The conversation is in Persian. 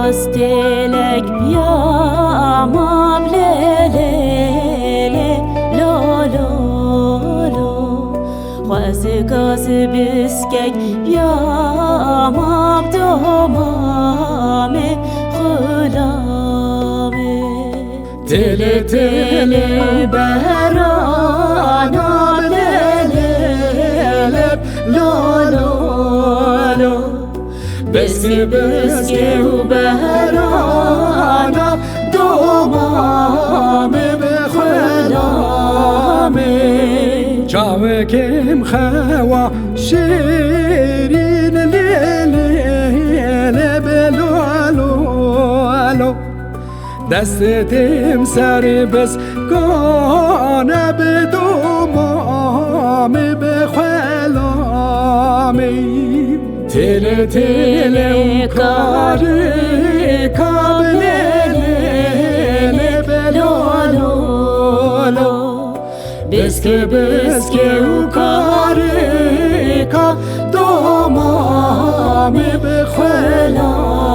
استلك يا مبللي لو لو لو خاسكاس بسكك يا مبدومامي خلامي تلي تلي بهرانا بللب لو لو لو بسكي بسكي وبهرانا دومامي بخلامي جاوكم خوا شيرين ليلي بلولو دستم سر بس كونه بدومامي بخلامي تل تل وكاري كابلي بلولو بسكي بسكي وكاري كدومامي بخلامي